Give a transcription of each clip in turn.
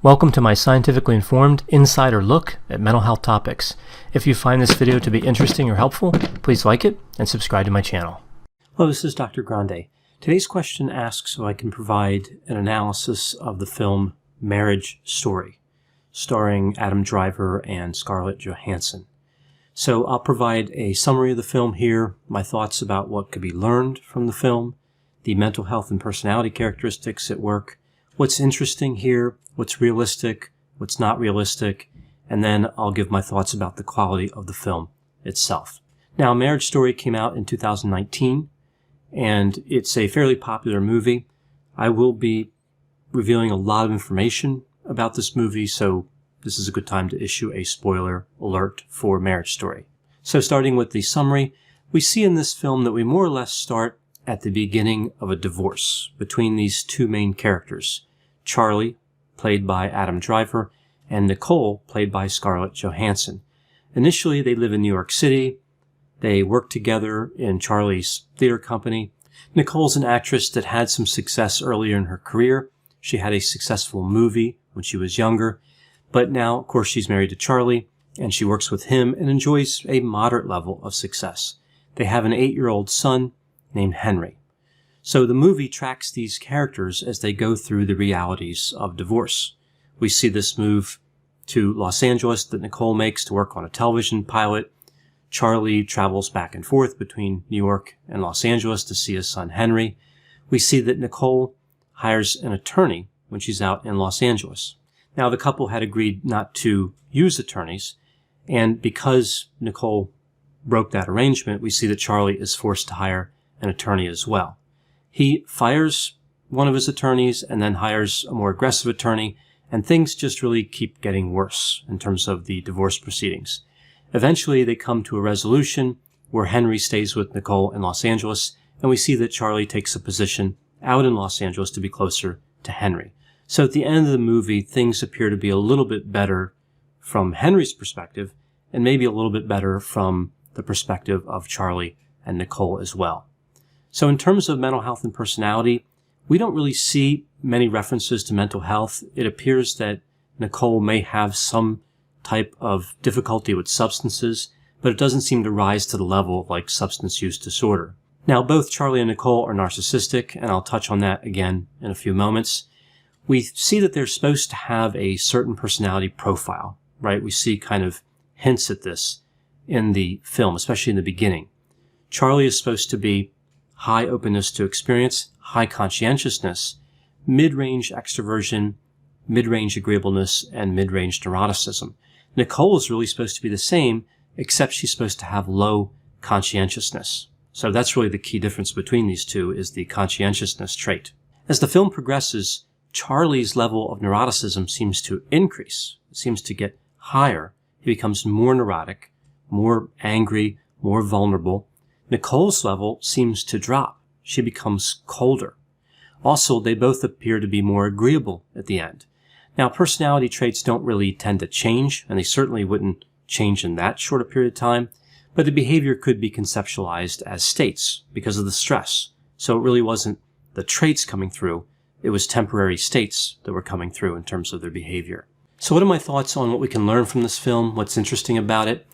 Welcome to my scientifically informed insider look at mental health topics. If you find this video to be interesting or helpful, please like it and subscribe to my channel. Hello, this is Dr. Grande. Today's question asks if I can provide an analysis of the film Marriage Story, starring Adam Driver and Scarlett Johansson. So I'll provide a summary of the film here, my thoughts about what could be learned from the film, the mental health and personality characteristics at work, what's interesting here, what's realistic, what's not realistic, and then I'll give my thoughts about the quality of the film itself. Now, Marriage Story came out in 2019, and it's a fairly popular movie. I will be revealing a lot of information about this movie, so this is a good time to issue a spoiler alert for Marriage Story. So starting with the summary, we see in this film that we more or less start at the beginning of a divorce between these two main characters, Charlie, played by Adam Driver, and Nicole, played by Scarlett Johansson. Initially, they live in New York City. They work together in Charlie's theater company. Nicole's an actress that had some success earlier in her career. She had a successful movie when she was younger, but now, of course, she's married to Charlie, and she works with him and enjoys a moderate level of success. They have an 8-year-old son named Henry. So the movie tracks these characters as they go through the realities of divorce. We see this move to Los Angeles that Nicole makes to work on a television pilot. Charlie travels back and forth between New York and Los Angeles to see his son Henry. We see that Nicole hires an attorney when she's out in Los Angeles. Now, the couple had agreed not to use attorneys, and because Nicole broke that arrangement, we see that Charlie is forced to hire an attorney as well. He fires one of his attorneys and then hires a more aggressive attorney, and things just really keep getting worse in terms of the divorce proceedings. Eventually, they come to a resolution where Henry stays with Nicole in Los Angeles, and we see that Charlie takes a position out in Los Angeles to be closer to Henry. So at the end of the movie, things appear to be a little bit better from Henry's perspective, and maybe a little bit better from the perspective of Charlie and Nicole as well. So in terms of mental health and personality, we don't really see many references to mental health. It appears that Nicole may have some type of difficulty with substances, but it doesn't seem to rise to the level of like substance use disorder. Now, both Charlie and Nicole are narcissistic, and I'll touch on that again in a few moments. We see that they're supposed to have a certain personality profile, right? We see kind of hints at this in the film, especially in the beginning. Charlie is supposed to be high openness to experience, high conscientiousness, mid-range extroversion, mid-range agreeableness, and mid-range neuroticism. Nicole is really supposed to be the same, except she's supposed to have low conscientiousness. So that's really the key difference between these two, is the conscientiousness trait. As the film progresses, Charlie's level of neuroticism seems to increase. It seems to get higher. He becomes more neurotic, more angry, more vulnerable. Nicole's level seems to drop. She becomes colder. Also, they both appear to be more agreeable at the end. Now, personality traits don't really tend to change, and they certainly wouldn't change in that short a period of time, but the behavior could be conceptualized as states because of the stress. So it really wasn't the traits coming through. It was temporary states that were coming through in terms of their behavior. So what are my thoughts on what we can learn from this film? What's interesting about it?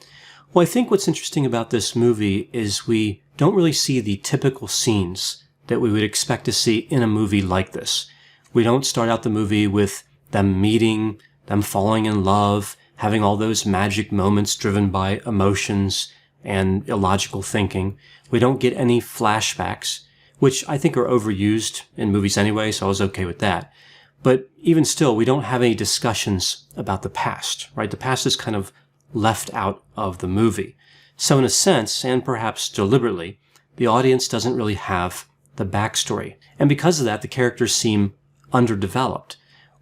Well, I think what's interesting about this movie is we don't really see the typical scenes that we would expect to see in a movie like this. We don't start out the movie with them meeting, them falling in love, having all those magic moments driven by emotions and illogical thinking. We don't get any flashbacks, which I think are overused in movies anyway, so I was okay with that. But even still, we don't have any discussions about the past, right? The past is kind of left out of the movie. So in a sense, and perhaps deliberately, the audience doesn't really have the backstory. And because of that, the characters seem underdeveloped.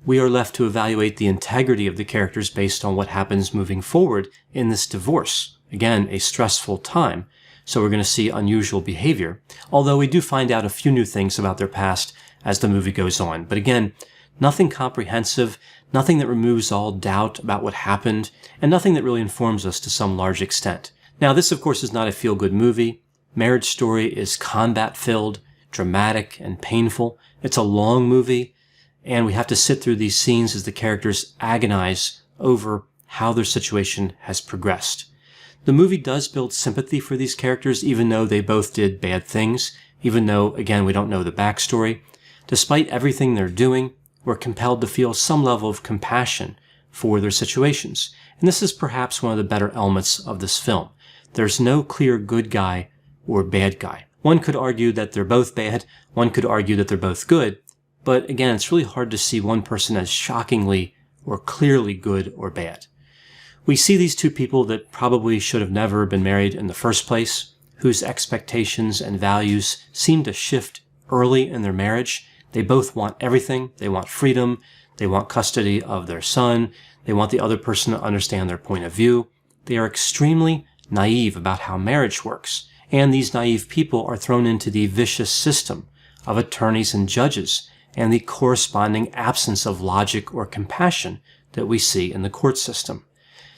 We are left to evaluate the integrity of the characters based on what happens moving forward in this divorce. Again, a stressful time, so we're going to see unusual behavior, although we do find out a few new things about their past as the movie goes on. But again, nothing comprehensive, nothing that removes all doubt about what happened, and nothing that really informs us to some large extent. Now, this, of course, is not a feel-good movie. Marriage Story is combat-filled, dramatic, and painful. It's a long movie. and we have to sit through these scenes as the characters agonize over how their situation has progressed. The movie does build sympathy for these characters, even though they both did bad things, even though, again, we don't know the backstory. Despite everything they're doing, we're compelled to feel some level of compassion for their situations. And this is perhaps one of the better elements of this film. There's no clear good guy or bad guy. One could argue that they're both bad, one could argue that they're both good, but again, it's really hard to see one person as shockingly or clearly good or bad. We see these two people that probably should have never been married in the first place, whose expectations and values seem to shift early in their marriage. They both want everything. They want freedom. They want custody of their son. They want the other person to understand their point of view. They are extremely naive about how marriage works. And these naive people are thrown into the vicious system of attorneys and judges and the corresponding absence of logic or compassion that we see in the court system.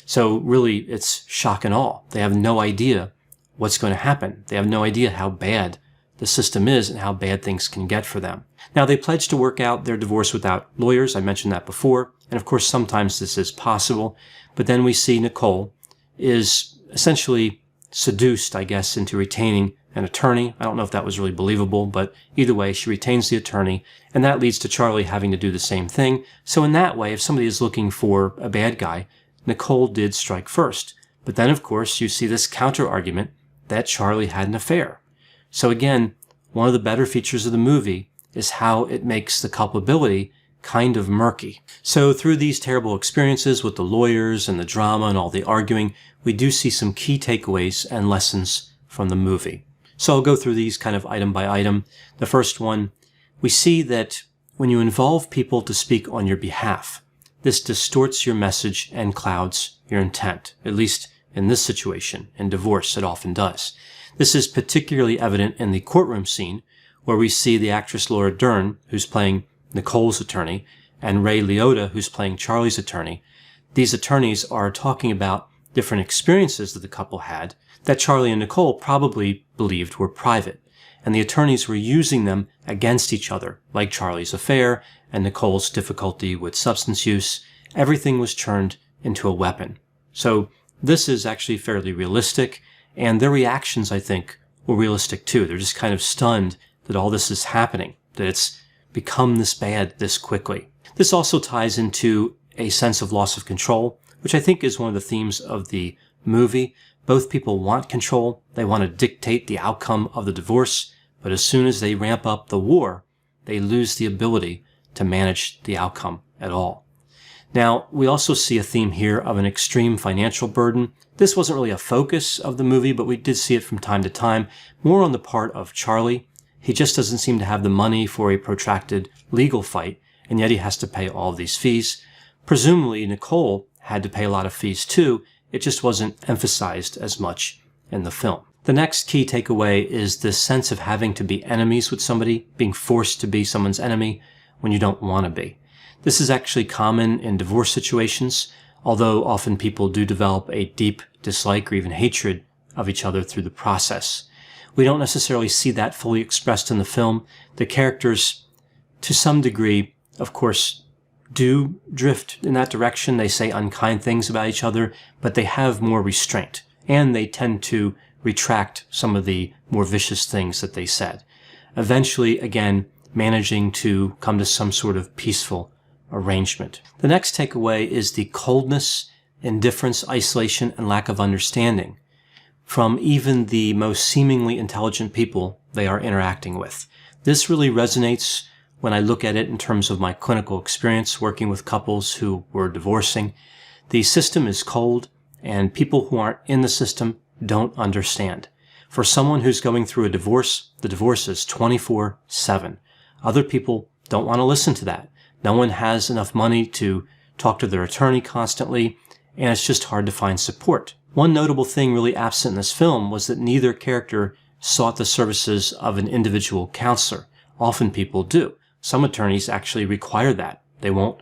So really, it's shock and awe. They have no idea what's going to happen. They have no idea how bad the system is and how bad things can get for them. Now, they pledge to work out their divorce without lawyers. I mentioned that before. And of course, sometimes this is possible. But then we see Nicole is essentially seduced, I guess, into retaining an attorney. I don't know if that was really believable, but either way, she retains the attorney. And that leads to Charlie having to do the same thing. So in that way, if somebody is looking for a bad guy, Nicole did strike first. But then, of course, you see this counter-argument that Charlie had an affair. So again, one of the better features of the movie is how it makes the culpability kind of murky. So through these terrible experiences with the lawyers and the drama and all the arguing, we do see some key takeaways and lessons from the movie. So I'll go through these kind of item by item. The first one, we see that when you involve people to speak on your behalf, this distorts your message and clouds your intent. At least in this situation, in divorce, it often does. This is particularly evident in the courtroom scene, where we see the actress Laura Dern, who's playing Nicole's attorney, and Ray Liotta, who's playing Charlie's attorney. These attorneys are talking about different experiences that the couple had that Charlie and Nicole probably believed were private. And the attorneys were using them against each other, like Charlie's affair and Nicole's difficulty with substance use. Everything was turned into a weapon. So this is actually fairly realistic, and their reactions, I think, were realistic too. They're just kind of stunned that all this is happening, that it's become this bad this quickly. This also ties into a sense of loss of control, which I think is one of the themes of the movie. Both people want control. They want to dictate the outcome of the divorce. But as soon as they ramp up the war, they lose the ability to manage the outcome at all. Now, we also see a theme here of an extreme financial burden. This wasn't really a focus of the movie, but we did see it from time to time, more on the part of Charlie. He just doesn't seem to have the money for a protracted legal fight, and yet he has to pay all of these fees. Presumably, Nicole had to pay a lot of fees too. It just wasn't emphasized as much in the film. The next key takeaway is this sense of having to be enemies with somebody, being forced to be someone's enemy when you don't want to be. This is actually common in divorce situations, although often people do develop a deep dislike or even hatred of each other through the process. We don't necessarily see that fully expressed in the film. The characters, to some degree, of course, do drift in that direction. They say unkind things about each other, but they have more restraint, and they tend to retract some of the more vicious things that they said. Eventually, again, managing to come to some sort of peaceful arrangement. The next takeaway is the coldness, indifference, isolation, and lack of understanding from even the most seemingly intelligent people they are interacting with. This really resonates when I look at it in terms of my clinical experience working with couples who were divorcing. The system is cold, and people who aren't in the system don't understand. For someone who's going through a divorce, the divorce is 24/7. Other people don't want to listen to that. No one has enough money to talk to their attorney constantly, and it's just hard to find support. One notable thing really absent in this film was that neither character sought the services of an individual counselor. Often people do. Some attorneys actually require that. They won't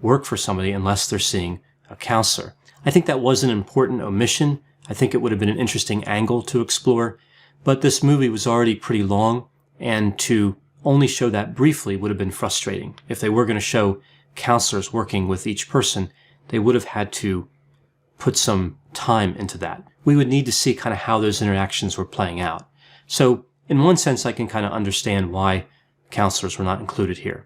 work for somebody unless they're seeing a counselor. I think that was an important omission. I think it would have been an interesting angle to explore, but this movie was already pretty long, and to only show that briefly would have been frustrating. If they were going to show counselors working with each person, they would have had to put some time into that. We would need to see kind of how those interactions were playing out. So in one sense, I can kind of understand why counselors were not included here.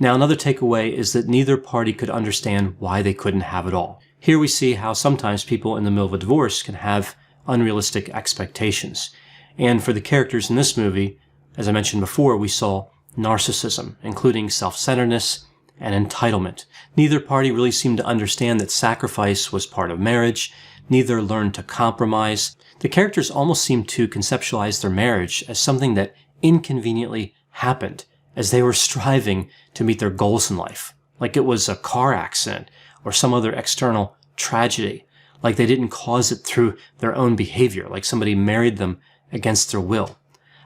Now, another takeaway is that neither party could understand why they couldn't have it all. Here we see how sometimes people in the middle of a divorce can have unrealistic expectations. And for the characters in this movie, as I mentioned before, we saw narcissism, including self-centeredness and entitlement. Neither party really seemed to understand that sacrifice was part of marriage. Neither learned to compromise. The characters almost seemed to conceptualize their marriage as something that inconveniently happened as they were striving to meet their goals in life, like it was a car accident or some other external tragedy, like they didn't cause it through their own behavior, like somebody married them against their will.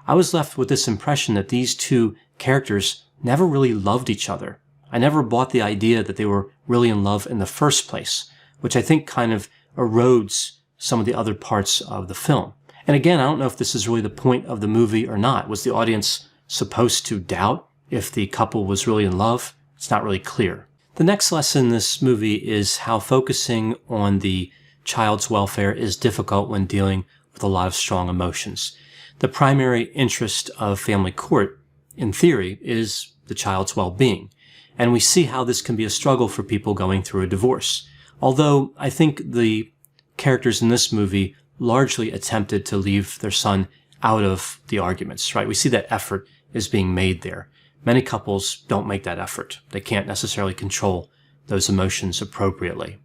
I was left with this impression that these two characters never really loved each other. I never bought the idea that they were really in love in the first place, which I think kind of erodes some of the other parts of the film. And again, I don't know if this is really the point of the movie or not. Was the audience supposed to doubt if the couple was really in love? It's not really clear. The next lesson in this movie is how focusing on the child's welfare is difficult when dealing with a lot of strong emotions. The primary interest of family court, in theory, is the child's well-being. And we see how this can be a struggle for people going through a divorce. Although I think the characters in this movie largely attempted to leave their son out of the arguments, right? We see that effort is being made there. Many couples don't make that effort. They can't necessarily control those emotions appropriately.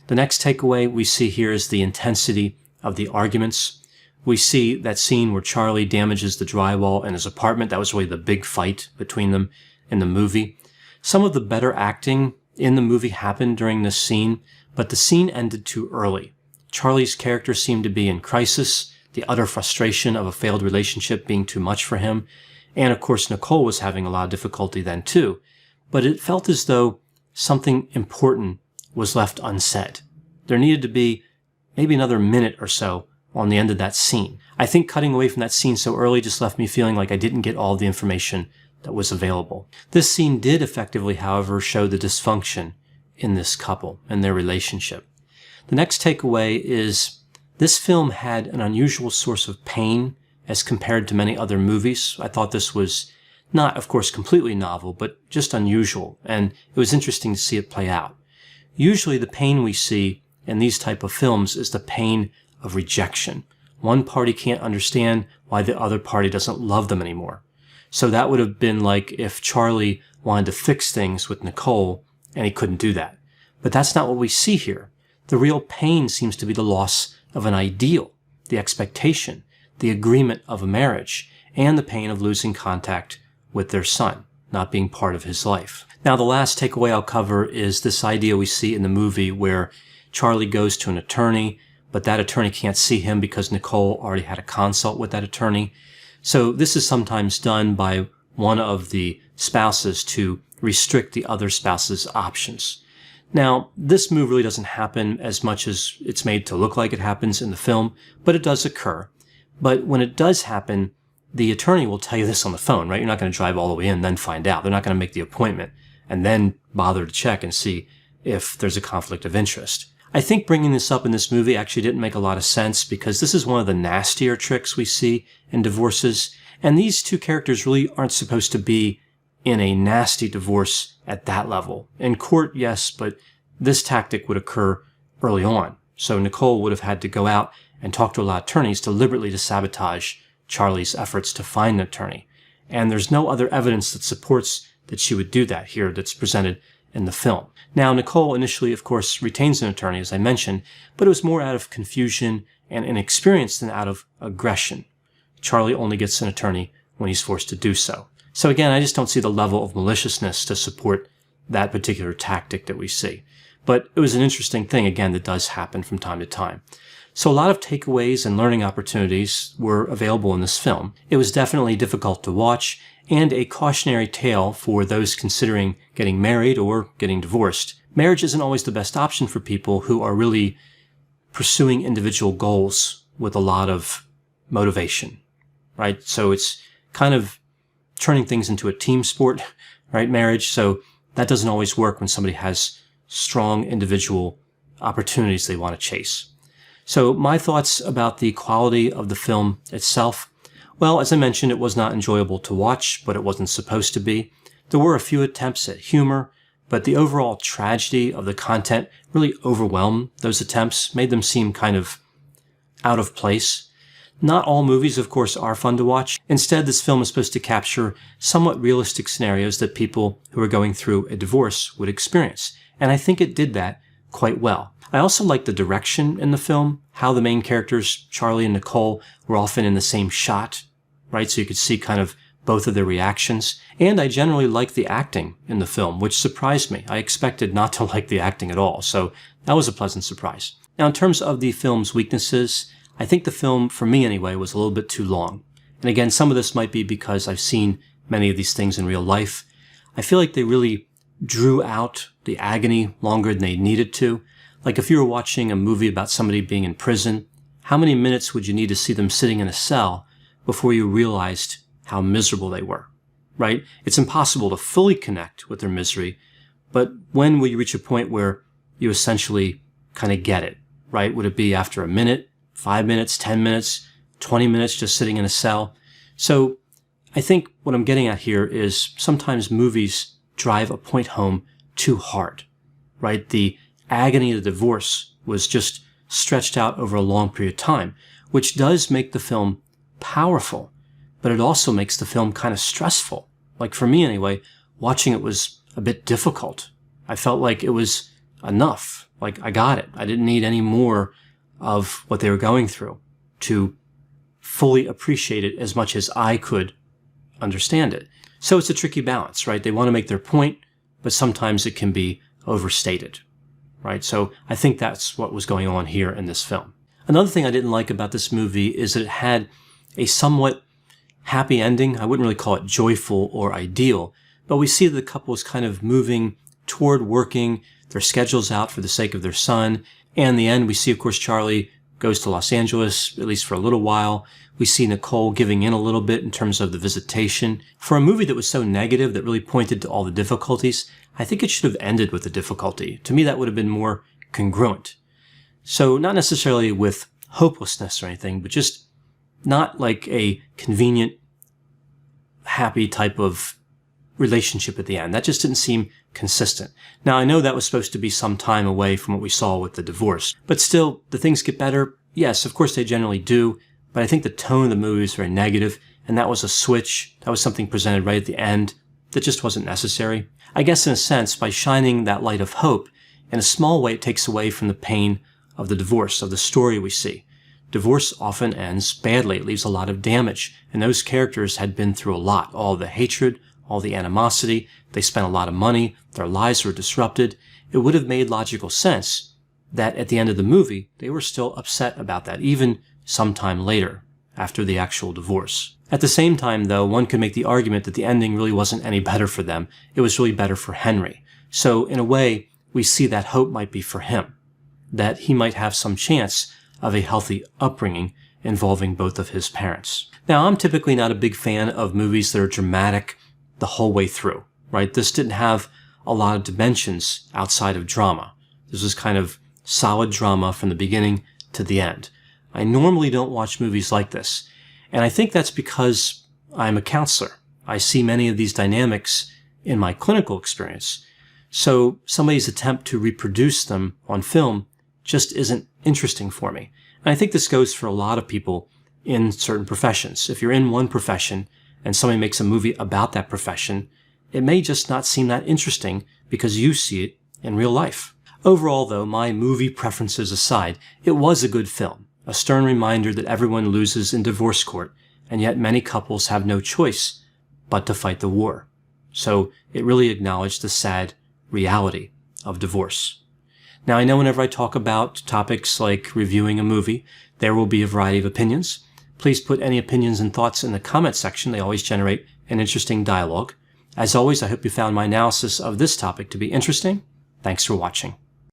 The next takeaway we see here is the intensity of the arguments. We see that scene where Charlie damages the drywall in his apartment. That was really the big fight between them in the movie. Some of the better acting in the movie happened during this scene, but the scene ended too early. Charlie's character seemed to be in crisis, the utter frustration of a failed relationship being too much for him. And of course, Nicole was having a lot of difficulty then too. But it felt as though something important was left unsaid. There needed to be maybe another minute or so on the end of that scene. I think cutting away from that scene so early just left me feeling like I didn't get all the information that was available. This scene did effectively, however, show the dysfunction in this couple and their relationship. The next takeaway is this film had an unusual source of pain as compared to many other movies. I thought this was not, of course, completely novel, but just unusual, and it was interesting to see it play out. Usually the pain we see in these type of films is the pain of rejection. One party can't understand why the other party doesn't love them anymore. So that would have been like if Charlie wanted to fix things with Nicole and he couldn't do that. But that's not what we see here. The real pain seems to be the loss of an ideal, the expectation, the agreement of a marriage, and the pain of losing contact with their son, not being part of his life. Now, the last takeaway I'll cover is this idea we see in the movie where Charlie goes to an attorney, but that attorney can't see him because Nicole already had a consult with that attorney. So this is sometimes done by one of the spouses to restrict the other spouse's options. Now, this move really doesn't happen as much as it's made to look like it happens in the film, but it does occur. But when it does happen, the attorney will tell you this on the phone, right? You're not going to drive all the way in and then find out. They're not going to make the appointment and then bother to check and see if there's a conflict of interest. I think bringing this up in this movie actually didn't make a lot of sense because this is one of the nastier tricks we see in divorces. And these two characters really aren't supposed to be in a nasty divorce at that level. In court, yes, but this tactic would occur early on. So Nicole would have had to go out and talk to a lot of attorneys deliberately to sabotage Charlie's efforts to find an attorney. And there's no other evidence that supports that she would do that here that's presented in the film. Now, Nicole initially, of course, retains an attorney, as I mentioned, but it was more out of confusion and inexperience than out of aggression. Charlie only gets an attorney when he's forced to do so. So again, I just don't see the level of maliciousness to support that particular tactic that we see. But it was an interesting thing, again, that does happen from time to time. So a lot of takeaways and learning opportunities were available in this film. It was definitely difficult to watch and a cautionary tale for those considering getting married or getting divorced. Marriage isn't always the best option for people who are really pursuing individual goals with a lot of motivation, right? So it's kind of turning things into a team sport, right? Marriage. So that doesn't always work when somebody has strong individual opportunities they want to chase. So my thoughts about the quality of the film itself. Well, as I mentioned, it was not enjoyable to watch, but it wasn't supposed to be. There were a few attempts at humor, but the overall tragedy of the content really overwhelmed those attempts, made them seem kind of out of place. Not all movies, of course, are fun to watch. Instead, this film is supposed to capture somewhat realistic scenarios that people who are going through a divorce would experience. And I think it did that quite well. I also like the direction in the film, how the main characters, Charlie and Nicole, were often in the same shot, right? So you could see kind of both of their reactions. And I generally liked the acting in the film, which surprised me. I expected not to like the acting at all, so that was a pleasant surprise. Now, in terms of the film's weaknesses, I think the film, for me anyway, was a little bit too long. And again, some of this might be because I've seen many of these things in real life. I feel like they really drew out the agony longer than they needed to. Like if you were watching a movie about somebody being in prison, how many minutes would you need to see them sitting in a cell before you realized how miserable they were, right? It's impossible to fully connect with their misery, but when will you reach a point where you essentially kind of get it, right? Would it be after a minute, 5 minutes, 10 minutes, 20 minutes just sitting in a cell? So I think what I'm getting at here is sometimes movies drive a point home too hard, right? The agony of the divorce was just stretched out over a long period of time, which does make the film powerful, but it also makes the film kind of stressful. Like for me anyway, watching it was a bit difficult. I felt like it was enough. Like I got it. I didn't need any more of what they were going through to fully appreciate it as much as I could understand it. So it's a tricky balance, right? They want to make their point, but sometimes it can be overstated, right? So I think that's what was going on here in this film. Another thing I didn't like about this movie is that it had a somewhat happy ending. I wouldn't really call it joyful or ideal, but we see that the couple is kind of moving toward working their schedules out for the sake of their son. And in the end, we see, of course, Charlie goes to Los Angeles, at least for a little while. We see Nicole giving in a little bit in terms of the visitation. For a movie that was so negative, that really pointed to all the difficulties, I think it should have ended with the difficulty. To me, that would have been more congruent. So not necessarily with hopelessness or anything, but just not like a convenient, happy type of relationship at the end. That just didn't seem consistent. Now, I know that was supposed to be some time away from what we saw with the divorce, but still, do things get better? Yes, of course they generally do, but I think the tone of the movie is very negative, and that was a switch. That was something presented right at the end that just wasn't necessary. I guess in a sense, by shining that light of hope, in a small way it takes away from the pain of the divorce, of the story we see. Divorce often ends badly. It leaves a lot of damage, and those characters had been through a lot. All the hatred, all the animosity, they spent a lot of money, their lives were disrupted. It would have made logical sense that at the end of the movie, they were still upset about that, even sometime later, after the actual divorce. At the same time, though, one could make the argument that the ending really wasn't any better for them. It was really better for Henry. So, in a way, we see that hope might be for him, that he might have some chance of a healthy upbringing involving both of his parents. Now, I'm typically not a big fan of movies that are dramatic the whole way through, right? This didn't have a lot of dimensions outside of drama. This was kind of solid drama from the beginning to the end. I normally don't watch movies like this, and I think that's because I'm a counselor. I see many of these dynamics in my clinical experience, so somebody's attempt to reproduce them on film just isn't interesting for me. And I think this goes for a lot of people in certain professions. If you're in one profession and somebody makes a movie about that profession, it may just not seem that interesting because you see it in real life. Overall, though, my movie preferences aside, it was a good film, a stern reminder that everyone loses in divorce court, and yet many couples have no choice but to fight the war. So it really acknowledged the sad reality of divorce. Now, I know whenever I talk about topics like reviewing a movie, there will be a variety of opinions. Please put any opinions and thoughts in the comment section. They always generate an interesting dialogue. As always, I hope you found my analysis of this topic to be interesting. Thanks for watching.